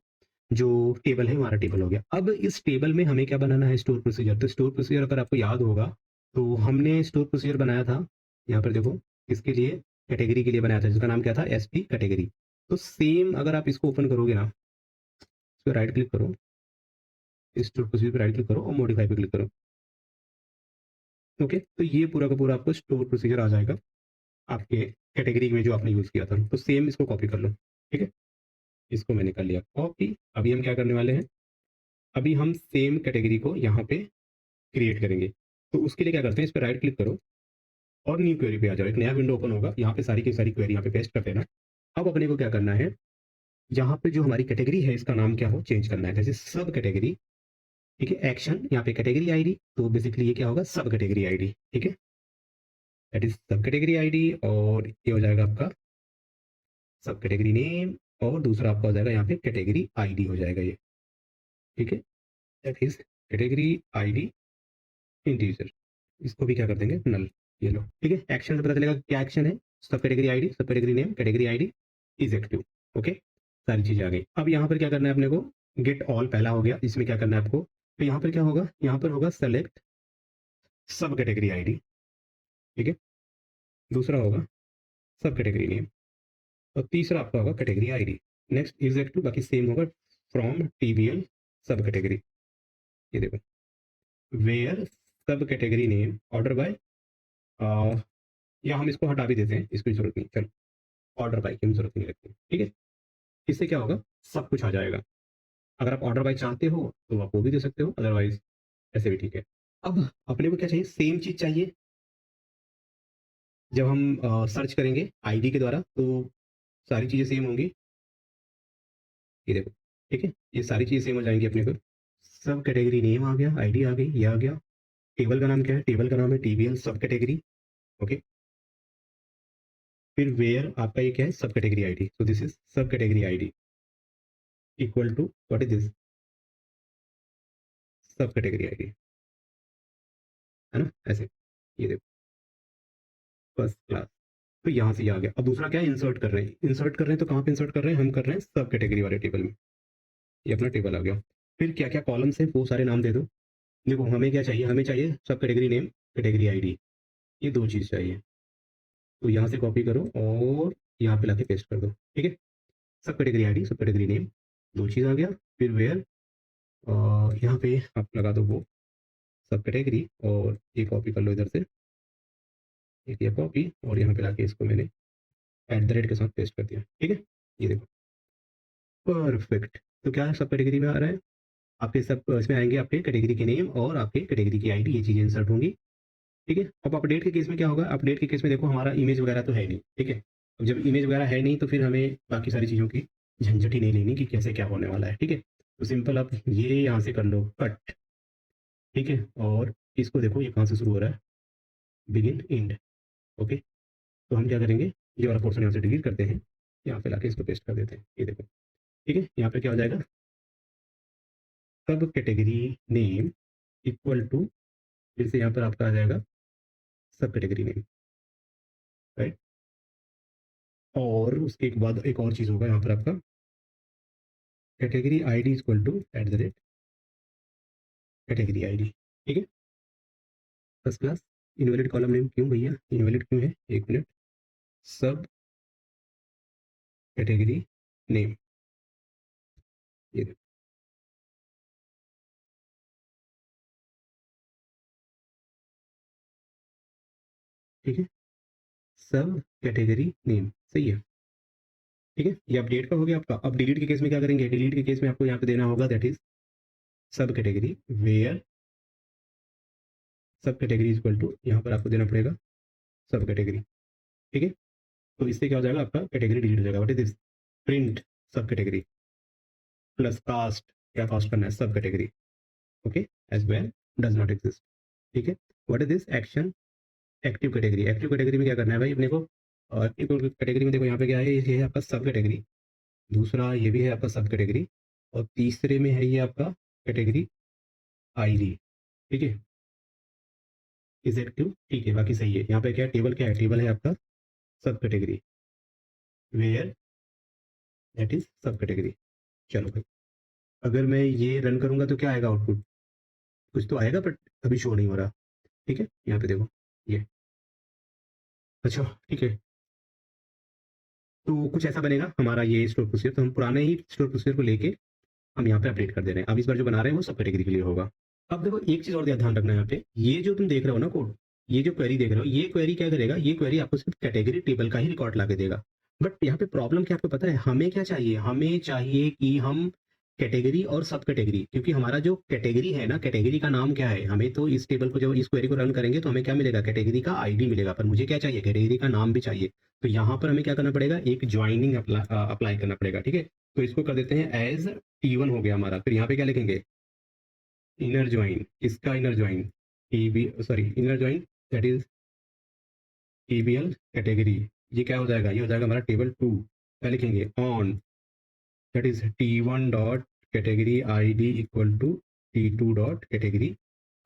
जो टेबल है हमारा टेबल हो गया। अब इस टेबल में हमें क्या बनाना है, स्टोर प्रोसीजर। तो स्टोर प्रोसीजर अगर आपको याद होगा तो हमने स्टोर प्रोसीजर बनाया था, यहाँ पर देखो, इसके लिए कैटेगरी के लिए बनाया था जिसका नाम क्या था, एसपी कैटेगरी। तो सेम अगर आप इसको ओपन करोगे ना, इस पर राइट क्लिक करो, स्टोर प्रोसीजर पर राइट क्लिक करो और मॉडिफाई पे क्लिक करो, ओके। तो ये पूरा का पूरा आपको स्टोर प्रोसीजर आ जाएगा आपके कैटेगरी में जो आपने यूज किया था। तो सेम इसको कॉपी कर लो, ठीक है। इसको मैंने कर लिया कॉपी। अभी हम क्या करने वाले हैं, अभी हम सेम कैटेगरी को यहाँ पे क्रिएट करेंगे। तो उसके लिए क्या करते हैं, इस पर राइट क्लिक करो और न्यू क्वेरी पे आ जाओ, एक नया विंडो ओपन होगा, यहाँ पे सारी की सारी क्वेरी यहाँ पे पेस्ट कर देना। अब अपने को क्या करना है, यहाँ पे जो हमारी कैटेगरी है इसका नाम क्या हो, चेंज करना है, जैसे सब कैटेगरी, ठीक है। एक्शन, यहाँ पे कैटेगरी आईडी, तो बेसिकली ये क्या होगा, सब कैटेगरी आईडी, ठीक है, that is sub category ID. और ये हो जाएगा आपका सब कैटेगरी नेम और दूसरा आपका हो जाएगा यहाँ पे कैटेगरी आईडी हो जाएगा ये, ठीक है, that is category ID integer. इसको भी क्या कर देंगे, नल, ये लो, ठीक है। एक्शन से पता चलेगा क्या एक्शन है, sub category ID, sub category name, category ID is active, okay. सारी चीजें आ गई। अब यहाँ पर क्या करना है अपने को, गेट ऑल पहला हो गया, इसमें क्या करना है आपको, तो यहाँ पर क्या होगा, यहाँ पर होगा सेलेक्ट सब कैटेगरी आईडी, ठीक है। दूसरा होगा सब कैटेगरी नेम और तीसरा आपका होगा category ID. Next is active, बाकी सेम होगा फ्रॉम टीबीएल सब कैटेगरी, ये देखो, where sub category name order by, या हम इसको हटा भी देते हैं, इसकी जरूरत नहीं, चलो ऑर्डर बाय की जरूरत नहीं लगती, ठीक है। इससे क्या होगा, सब कुछ आ जाएगा। अगर आप ऑर्डर बाय चाहते हो तो आप वो भी दे सकते हो, अदरवाइज ऐसे भी ठीक है। अब अपने को क्या चाहिए, सेम चीज चाहिए। जब हम सर्च करेंगे आईडी के द्वारा तो सारी चीजें सेम होंगी, ये देखो, ठीक है, ये सारी चीजें सेम हो जाएंगी अपने को। सब कैटेगरी नेम आ गया, आईडी आ गई, ये आ गया। टेबल का नाम क्या है? टेबल का नाम है टीबीएल सब कैटेगरी। ओके, फिर वेयर आपका ये क्या है? Sub category ID. So this is sub category ID equal to what is this? Sub category ID, है ना? ऐसे ये देखो, फर्स्ट क्लास। तो यहाँ से ये आ गया। अब दूसरा क्या है? इंसर्ट कर रहे हैं। इंसर्ट कर रहे हैं तो कहाँ पे इंसर्ट कर रहे हैं? हम कर रहे हैं सब कैटेगरी वाले टेबल में। ये अपना टेबल आ गया। फिर क्या क्या कॉलम्स है वो सारे नाम दे दो। देखो हमें क्या चाहिए? हमें चाहिए सब कैटेगरी नेम, कैटेगरी आईडी, ये दो चीज़ चाहिए। तो यहाँ से कॉपी करो और यहाँ पे लाके पेस्ट कर दो। ठीक है, sub category ID, sub category name, दो चीज़ आ गया। फिर वेयर, यहाँ पे आप लगा दो वो सब कैटेगरी, और ये कॉपी कर लो इधर से, एक ये कॉपी, और यहाँ पे लाके इसको मैंने @ के साथ पेस्ट कर दिया। ठीक है, ये देखो, परफेक्ट। तो क्या है? सब कैटेगरी में आ रहा है आपके, सब इसमें आएंगे आपके कैटेगरी के नेम और आपके कैटेगरी की आईडी, ये चीज़ें इंसर्ट होंगी। ठीक है, अब अपडेट के केस में क्या होगा? अपडेट के केस में देखो हमारा इमेज वगैरह तो है नहीं। ठीक है, अब जब इमेज वगैरह है नहीं तो फिर हमें बाकी सारी चीज़ों की झंझट ही नहीं लेनी कि कैसे क्या होने वाला है। ठीक है, तो सिंपल आप ये यहाँ से कर लो कट। ठीक है, और इसको देखो ये कहाँ से शुरू हो रहा है? Begin and. ओके, तो हम क्या करेंगे? ये वाला पोर्शन यहाँ से डिलीट करते हैं, यहाँ पे लाके इसको पेस्ट कर देते हैं। ये देखो, ठीक है, यहाँ पे क्या हो जाएगा? सब कैटेगरी नेम इक्वल टू, फिर से यहाँ पर आपका आ जाएगा सब कैटेगरी नेम, राइट। और उसके एक बाद एक और चीज़ होगा यहाँ पर आपका category ID equal to @ category ID. ठीक है, first class. Invalid column name क्यों भैया? इनवैलिड क्यों है? एक मिनट, सब कैटेगरी नेम, ये देखो, ठीक है, सब कैटेगरी नेम सही है। ठीक है, ये अपडेट का हो गया आपका। अब डिलीट के केस में क्या करेंगे? डिलीट के केस में आपको यहाँ पे देना होगा that is sub category where sub category equal to, यहाँ पर आपको देना पड़ेगा सब कैटेगरी। ठीक है, तो इससे क्या हो जाएगा? आपका कैटेगरी डिलीट हो जाएगा। What is this? Print sub category plus cast, क्या कास्ट करना है? Sub category. Okay, as well does not exist. ठीक है, what is this? Action active category. Active category में क्या करना है भाई अपने को? एक्टिव कैटेगरी में देखो यहाँ पे क्या है? ये है आपका सब कैटेगरी, दूसरा ये भी है आपका सब कैटेगरी, और तीसरे में है ये आपका कैटेगरी आईडी। ठीक है, इज एक्टिव। ठीक है, बाकी सही है। यहाँ पे क्या है? टेबल क्या है? टेबल है आपका सब category where that is sub category. चलो भाई, अगर मैं ये रन करूंगा तो क्या आएगा आउटपुट? कुछ तो आएगा बट अभी शो नहीं हो रहा। ठीक है, यहाँ पे देखो ये, अच्छा ठीक है। तो कुछ ऐसा बनेगा हमारा ये स्टोर प्रोसीजर, तो हम पुराने ही स्टोर प्रोसीजर को लेके हम यहाँ पे अपडेट कर दे रहे हैं। अब इस बार जो बना रहे हैं वो सब कैटेगरी के लिए होगा। अब देखो एक चीज और ध्यान रखना है यहाँ पे, ये जो तुम देख रहे हो ना कोड, ये जो क्वेरी देख रहे हो, ये क्वेरी क्या करेगा? ये क्वेरी आपको सिर्फ कैटेगरी टेबल का ही रिकॉर्ड ला के देगा। बट यहाँ पे प्रॉब्लम क्या आपको पता है? हमें क्या चाहिए? हमें चाहिए कि हम कैटेगरी और सब कैटेगरी, क्योंकि हमारा जो कैटेगरी है ना, कैटेगरी का नाम क्या है? हमें तो इस टेबल को, जब इस क्वेरी को रन करेंगे तो हमें क्या मिलेगा? कैटेगरी का आईडी मिलेगा, पर मुझे क्या चाहिए? कैटेगरी का नाम भी चाहिए। तो यहाँ पर हमें क्या करना पड़ेगा? एक ज्वाइनिंग अप्लाई करना पड़ेगा। ठीक है, तो इसको कर देते हैं एज T1 हो गया हमारा। फिर यहाँ पे क्या लिखेंगे? Inner join. इसका inner join TB, sorry inner join that is TBL category. ये क्या हो जाएगा? ये हो जाएगा हमारा टेबल 2। क्या लिखेंगे? On that is T1 dot category ID equal to T2 dot category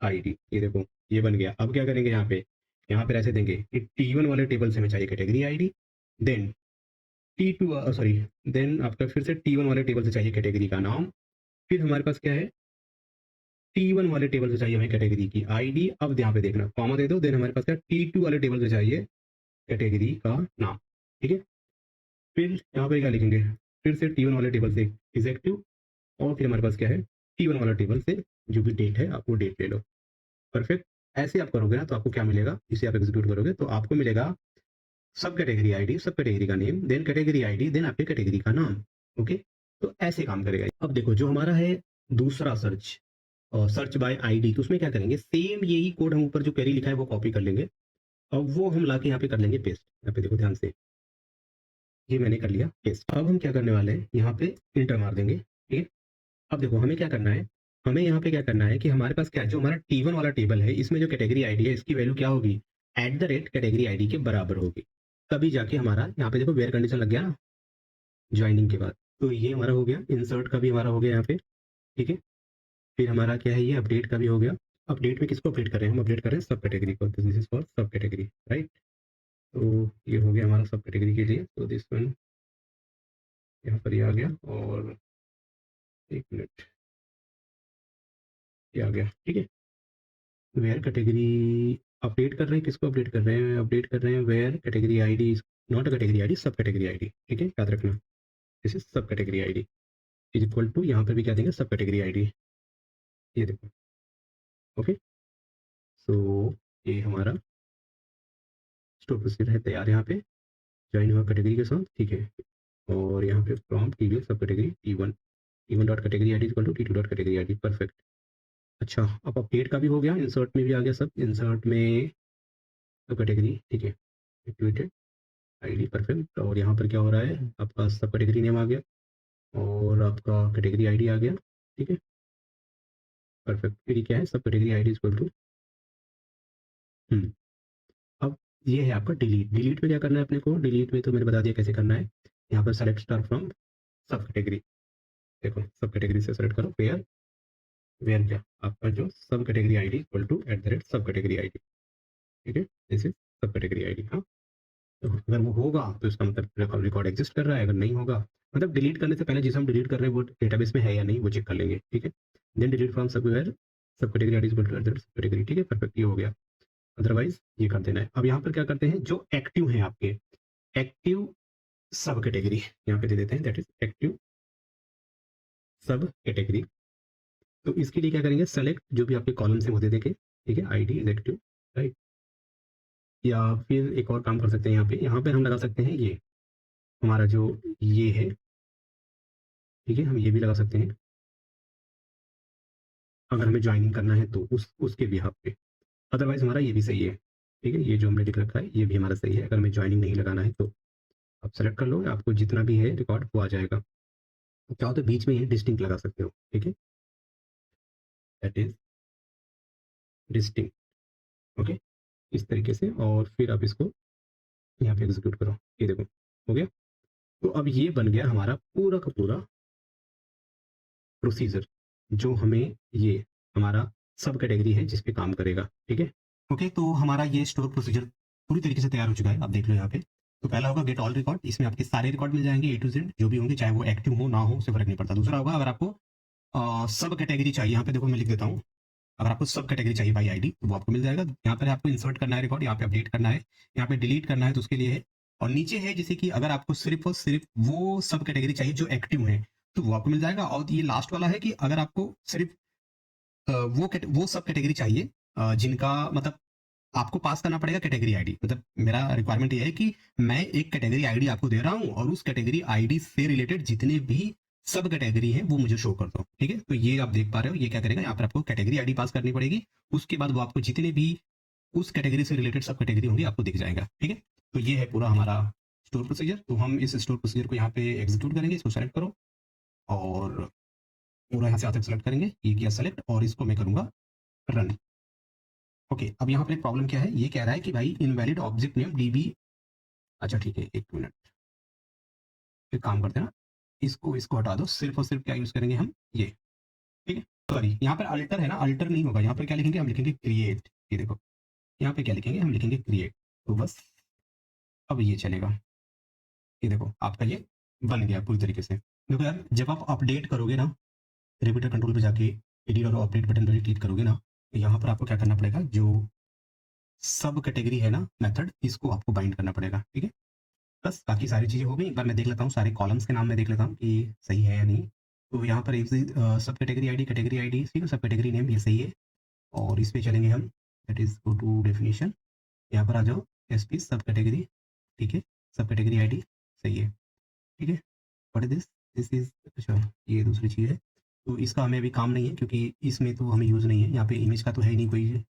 ID. ये देखो ये बन गया। अब क्या करेंगे? यहाँ पे ऐसे देंगे कि T1 वाले टेबल से हमें चाहिए category ID, then T2 sorry then आपका फिर से T1 वाले टेबल से चाहिए कैटेगरी का नाम, फिर हमारे पास क्या है? T1 वाले टेबल से चाहिए हमें कैटेगरी की आईडी। अब यहाँ पे देखना, कॉमा दे दो, देन हमारे पास क्या? T2 वाले टेबल से चाहिए कैटेगरी का नाम। ठीक है, फिर यहाँ पे क्या लिखेंगे? फिर से T1 वाले टेबल से इज एक्टिव, और फिर हमारे पास क्या है? T1 वाला टेबल से जो भी डेट है आप वो डेट ले लो। परफेक्ट। ऐसे आप करोगे ना तो आपको क्या मिलेगा? इसे आप एग्जीक्यूट करोगे तो आपको मिलेगा sub category ID, sub category का name, then category ID, then आपके कैटेगरी का नाम। ओके, तो ऐसे काम करेगा। अब देखो जो हमारा है दूसरा सर्च, और सर्च बाय आईडी, तो उसमें क्या करेंगे? सेम यही कोड हम ऊपर जो क्वेरी लिखा है वो कॉपी कर लेंगे, और वो हम लाके यहाँ पे कर लेंगे पेस्ट। यहाँ पे देखो ध्यान से, ये मैंने कर लिया पेस्ट। अब हम क्या करने वाले हैं? यहाँ पे इंटर मार देंगे। ठीक है, अब देखो हमें क्या करना है? हमें यहाँ पे क्या करना है कि हमारे पास क्या है, जो हमारा T1 वाला टेबल है, इसमें जो कैटेगरी आईडी है इसकी वैल्यू क्या होगी, eight the rate category ID के बराबर होगी। तभी जाके हमारा यहाँ पे देखो वेयर कंडीशन लग गया ना ज्वाइनिंग के बाद। तो ये हमारा हो गया, इंसर्ट का भी हमारा हो गया यहाँ पे, ठीक है। फिर हमारा क्या है, ये अपडेट का भी हो गया। अपडेट में किसको अपडेट कर रहे हैं, हम अपडेट कर रहे हैं सब कैटेगरी को, this is for sub category, right. तो ये हो गया हमारा सब कैटेगरी के लिए। तो दिस वन यहाँ पर ये आ गया, और एक मिनट, ये आ गया, ठीक है। वेयर कैटेगरी अपडेट कर रहे हैं, किसको अपडेट कर रहे हैं, अपडेट कर रहे हैं where category ID, not a category ID, sub category ID, ठीक है, याद रखना। This is sub category ID is equal to, यहाँ पर भी क्या देंगे, सब कैटेगरी आईडी, ये देखो, ओके। सो ये हमारा स्टोर प्रोसीजर है तैयार यहाँ पे, ज्वाइन हुआ कैटेगरी के साथ, ठीक है। और यहाँ पे from TVL sub category T one dot category ID equal to T two dot category ID, perfect. अच्छा, अब अपडेट का भी हो गया, इंसर्ट में भी आ गया सब, इंसर्ट में सब कैटेगरी, ठीक है, एक्टिवेटेड आईडी, परफेक्ट। और यहाँ पर क्या हो रहा है, आपका सब कैटेगरी नेम आ गया और आपका कैटेगरी आईडी आ गया, ठीक है, परफेक्ट। फिर ये क्या है, sub category ID equal to, अब ये है आपका डिलीट। डिलीट में क्या करना है अपने को, डिलीट में तो मैंने बता दिया कैसे करना है। यहाँ पर सेलेक्ट स्टार फ्रॉम सब कैटेगरी, देखो सब कैटेगरी से सेलेक्ट करो वेयर, वेयर क्या आपका जो sub category ID equal to at the rate sub category ID, ठीक है, this is sub category ID. हाँ, तो अगर वो होगा तो इसका मतलब रिकॉर्ड एग्जिस्ट कर रहा है, अगर नहीं होगा मतलब डिलीट करने से पहले जिसे हम डिलीट कर रहे हैं वो डेटाबेस में है या नहीं वो चेक कर लेंगे, ठीक है। Then delete from sub where sub category ID equal to at the rate sub category, ठीक है, परफेक्ट, ये हो गया। अदरवाइज ये कर देना है। अब यहाँ पर क्या करते हैं, जो एक्टिव है आपके, एक्टिव सब कैटेगरी यहाँ पे दे देते हैं, दैट इज एक्टिव सब कैटेगरी। तो इसके लिए क्या करेंगे, सेलेक्ट जो भी आपके कॉलम से वो दे देंगे, ठीक है, आईडी इज एक्टिव, राइट। या फिर एक और काम कर सकते हैं, यहाँ पे हम लगा सकते हैं ये हमारा जो ये है, ठीक है, हम ये भी लगा सकते हैं अगर हमें ज्वाइनिंग करना है तो उसके बिहाफ पे। अदरवाइज हमारा ये भी सही है, ठीक है, ये जो हमने लिख रखा है ये भी हमारा सही है। अगर हमें ज्वाइनिंग नहीं लगाना है तो आप सेलेक्ट कर लो, आपको जितना भी है रिकॉर्ड वो आ जाएगा। तो क्या होता है, बीच में ये डिस्टिंक्ट लगा सकते हो, ठीक है, दैट इज डिस्टिंक्ट, ओके, इस तरीके से। और फिर आप इसको यहाँ पे एग्जीक्यूट करो, ये देखो हो गया। तो अब ये बन गया हमारा पूरा का पूरा प्रोसीजर, जो हमें ये हमारा सब कैटेगरी है जिस पे काम करेगा, ठीक है। ओके, तो हमारा ये स्टोर प्रोसीजर पूरी तरीके से तैयार हो चुका है, आप देख लो यहाँ पे। तो पहला होगा गेट ऑल रिकॉर्ड, इसमें आपके सारे रिकॉर्ड मिल जाएंगे ए टू जेड जो भी होंगे, चाहे वो एक्टिव हो ना हो उससे फर्क नहीं पड़ता। दूसरा होगा अगर आपको सब कैटेगरी चाहिए, यहाँ पे देखो मैं लिख देता हूँ, अगर आपको सब कैटेगरी चाहिए बाई आईडी तो वो आपको मिल जाएगा। यहाँ पर आपको इंसर्ट करना है रिकॉर्ड, यहाँ पे अपडेट करना है, यहाँ पे डिलीट करना है तो उसके लिए है। और नीचे है जैसे कि अगर आपको सिर्फ और सिर्फ वो सब कैटेगरी चाहिए जो एक्टिव है तो वो आपको मिल जाएगा। और ये लास्ट वाला है कि अगर आपको सिर्फ वो सब कैटेगरी चाहिए जिनका मतलब आपको पास करना पड़ेगा कैटेगरी आईडी, मतलब मेरा रिक्वायरमेंट ये है कि मैं एक कैटेगरी आईडी आपको दे रहा हूँ और उस कैटेगरी आईडी से रिलेटेड जितने भी सब कैटेगरी है वो मुझे शो कर दो, ठीक है। तो ये आप देख पा रहे हो, ये क्या करेगा, यहाँ पर आपको कैटेगरी आईडी पास करनी पड़ेगी, उसके बाद वो आपको जितने भी उस कैटेगरी से रिलेटेड सब कैटेगरी होंगी आपको दिख जाएगा, ठीक है। तो ये है पूरा हमारा स्टोर प्रोसीजर। तो हम इस स्टोर प्रोसीजर को यहाँ पे एग्जीक्यूट करेंगे, इसको सेलेक्ट करो और पूरा यहाँ से आते सेलेक्ट करेंगे, ये किया सेलेक्ट और इसको मैं करूंगा रन। ओके, अब यहाँ पे प्रॉब्लम क्या है, ये कह रहा है कि भाई इनवैलिड ऑब्जेक्ट नेम डीबी। अच्छा ठीक है, एक मिनट, एक काम करते हैं ना, इसको इसको हटा दो, सिर्फ और सिर्फ क्या यूज करेंगे हम ये, ठीक है। सॉरी, यहाँ पर अल्टर है ना, अल्टर नहीं होगा, यहाँ पर क्या लिखेंगे, हम लिखेंगे क्रिएट, ये देखो यहाँ पे क्या लिखेंगे, हम लिखेंगे क्रिएट, तो बस अब ये चलेगा। ये देखो आपका ये बन गया पूरी तरीके से। देखो यार, जब आप अपडेट करोगे ना, रिपीटर कंट्रोल पे जाके एडिट और अपडेट बटन पर क्लिक करोगे ना, तो यहाँ पर आपको क्या करना पड़ेगा, जो सब कैटेगरी है ना मेथड, इसको आपको बाइंड करना पड़ेगा, ठीक है। बस बाकी सारी चीज़ें हो गई। एक बार मैं देख लेता हूँ सारे कॉलम्स के नाम में देख लेता हूँ कि सही है या नहीं। तो यहाँ पर सब कैटेगरी आईडी, ठीक है, सब कैटेगरी नेम ये सही है। और इस पे चलेंगे हम, that is go to definition, यहाँ पर आ जाओ, एस पी सब कैटेगरी, ठीक है, सब कैटेगरी आईडी सही है, ठीक है। What is this, this is, अच्छा ये दूसरी चीज़ है, तो इसका हमें अभी काम नहीं है क्योंकि इसमें तो हमें यूज़ नहीं है, यहाँ पे इमेज का तो है ही नहीं कोई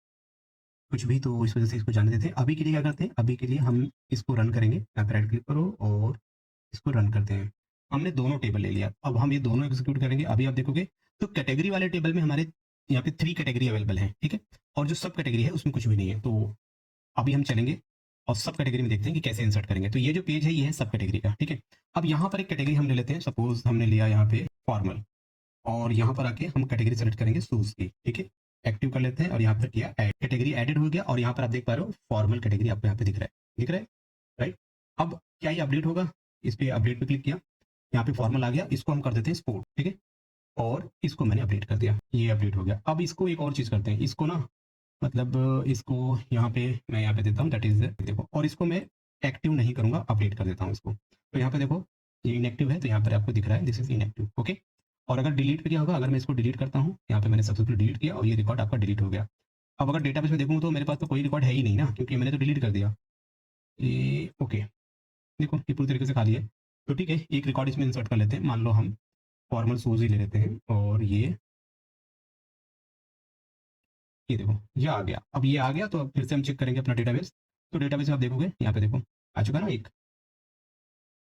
कुछ भी, तो इस वजह से इसको जाने देते हैं। अभी के लिए क्या करते हैं, अभी के लिए हम इसको रन करेंगे, यहाँ पे राइट क्लिक करो और इसको रन करते हैं। हमने दोनों टेबल ले लिया, अब हम ये दोनों एग्जीक्यूट करेंगे। अभी आप देखोगे तो कैटेगरी वाले टेबल में हमारे यहाँ पे 3 कैटेगरी अवेलेबल हैं, ठीक है, और जो सब कैटेगरी है उसमें कुछ भी नहीं है। तो अभी हम चलेंगे और सब कैटेगरी में देखते हैं कि कैसे इंसर्ट करेंगे। तो ये जो पेज है ये है सब कैटेगरी का, ठीक है। अब यहाँ पर एक कैटेगरी हम ले लेते हैं, सपोज हमने लिया यहाँ पे फॉर्मल, और यहाँ पर आके हम कैटेगरी सेलेक्ट करेंगे शूज की, ठीक है, एक्टिव कर लेते हैं और यहाँ पर किया ऐड, कैटेगरी एडेड हो गया और यहाँ पर आप देख पा रहे हो फॉर्मल कैटेगरी आपको यहाँ पे दिख रहा है, दिख रहा है, राइट। अब क्या ये अपडेट होगा, इस पे अपडेट पे क्लिक किया, यहाँ पे फॉर्मल आ गया, इसको हम कर देते हैं स्पोर्ट, ठीक है, और इसको मैंने अपडेट कर दिया, ये अपडेट हो गया। अब इसको एक और चीज करते हैं, इसको ना मतलब इसको यहाँ पे मैं यहाँ पे देता हूँ, दैट इज देखो, और इसको मैं एक्टिव नहीं करूंगा, अपडेट कर देता हूँ इसको। तो यहाँ पे देखो ये इनएक्टिव है, तो यहाँ पर आपको दिख रहा है दिस इज इनएक्टिव, ओके। और अगर डिलीट पे क्या होगा, अगर मैं इसको डिलीट करता हूँ, यहाँ पे मैंने सक्सेसफुल डिलीट किया और ये रिकॉर्ड आपका डिलीट हो गया। अब अगर डेटाबेस में देखूँ तो मेरे पास तो कोई रिकॉर्ड है ही नहीं ना, क्योंकि मैंने तो डिलीट कर दिया ये, ओके। देखो ये पूरी तरीके से खाली है। तो ठीक है, एक रिकॉर्ड इसमें इंसर्ट कर लेते हैं, मान लो हम फॉर्मल शूज ही ले लेते हैं, और ये देखो ये आ गया। अब ये आ गया तो अब फिर से हम चेक करेंगे अपना डेटाबेस। तो डेटाबेस में आप देखोगे यहाँ पे देखो आ चुका ना एक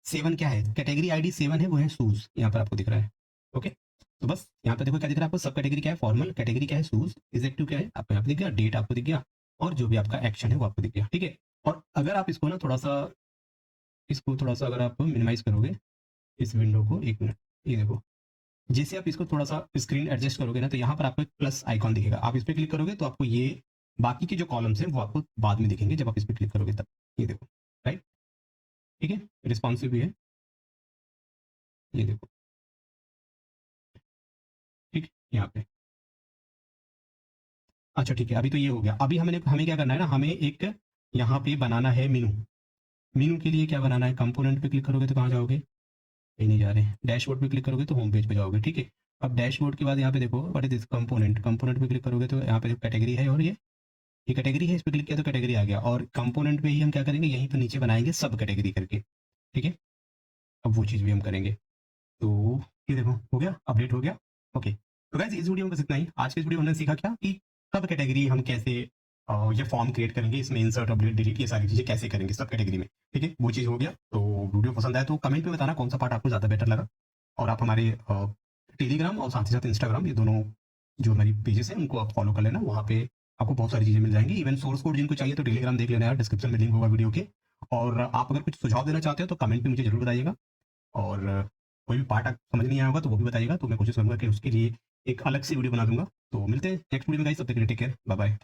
7, क्या है कैटेगरी आईडी 7 है, वो है शूज, यहाँ पर आपको दिख रहा है, ओके। तो बस यहाँ पे देखो क्या दिख रहा है आपको, सब कैटेगरी क्या है फॉर्मल, कैटेगरी क्या है शूज, इजेक्टिव क्या है आपको यहाँ पे दिख गया, डेट आपको दिख गया, और जो भी आपका एक्शन है वो आपको दिख गया, ठीक है। और अगर आप इसको ना थोड़ा सा, इसको थोड़ा सा अगर आप मिनिमाइज करोगे इस विंडो को, एक मिनट, ये देखो, जैसे आप इसको थोड़ा सा स्क्रीन एडजस्ट करोगे ना, तो यहाँ पर आपको एक प्लस आइकॉन दिखेगा, आप इस पर क्लिक करोगे तो आपको ये बाकी के जो कॉलम्स हैं वो आपको बाद में दिखेंगे, जब आप इस पर क्लिक करोगे तब, ये देखो, राइट, ठीक है, रिस्पॉन्सिव भी है, ये देखो, ठीक, यहाँ पे। अच्छा ठीक है, अभी तो ये हो गया। अभी हमें क्या करना है ना, हमें एक यहाँ पे बनाना है मेनू। मेनू के लिए क्या बनाना है, कंपोनेंट पे क्लिक करोगे तो कहाँ जाओगे, कहीं नहीं जा रहे हैं, डैशबोर्ड पे क्लिक करोगे तो होम पेज पे जाओगे, ठीक है। अब डैशबोर्ड के बाद यहाँ पे देखो what is this component, component पे क्लिक करोगे तो यहाँ पे कैटेगरी है, और ये कैटेगरी है, इस पर क्लिक किया तो कैटेगरी आ गया, और कंपोनेंट पे ही हम क्या करेंगे, यहीं पर नीचे बनाएंगे सब कैटेगरी करके, ठीक है। अब वो चीज़ भी हम करेंगे। तो ये देखो हो गया, अपडेट हो गया, ओके। तो गाइस इस वीडियो में बस इतना ही। आज के इस वीडियो में हमने सीखा क्या कि सब कैटेगरी हम कैसे ये फॉर्म क्रिएट करेंगे, इसमें इंसर्ट अपडेट डिलीट ये सारी चीज़ें कैसे करेंगे सब कैटेगरी में, ठीक है, वो चीज़ हो गया। तो वीडियो पसंद आया तो कमेंट में बताना कौन सा पार्ट आपको ज़्यादा बेटर लगा, और आप हमारे टेलीग्राम और साथ ही साथ इंस्टाग्राम, ये दोनों जो हमारी पेजेस हैं उनको आप फॉलो कर लेना, वहाँ पे आपको बहुत सारी चीज़ें मिल जाएंगी। इवन सोर्स कोड जिनको चाहिए तो टेलीग्राम देख लेना यार, डिस्क्रिप्शन में लिंक होगा वीडियो के। और आप अगर कुछ सुझाव देना चाहते हो तो कमेंट में मुझे जरूर बताइएगा, और कोई भी पार्ट आपको समझ नहीं आया होगा तो वो भी बताइएगा, तो मैं कोशिश करूंगा कि उसके लिए एक अलग से वीडियो बना दूंगा। तो मिलते हैं नेक्स्ट वीडियो में गाइस, तब तक के लिए टेक केयर, बाय बाय।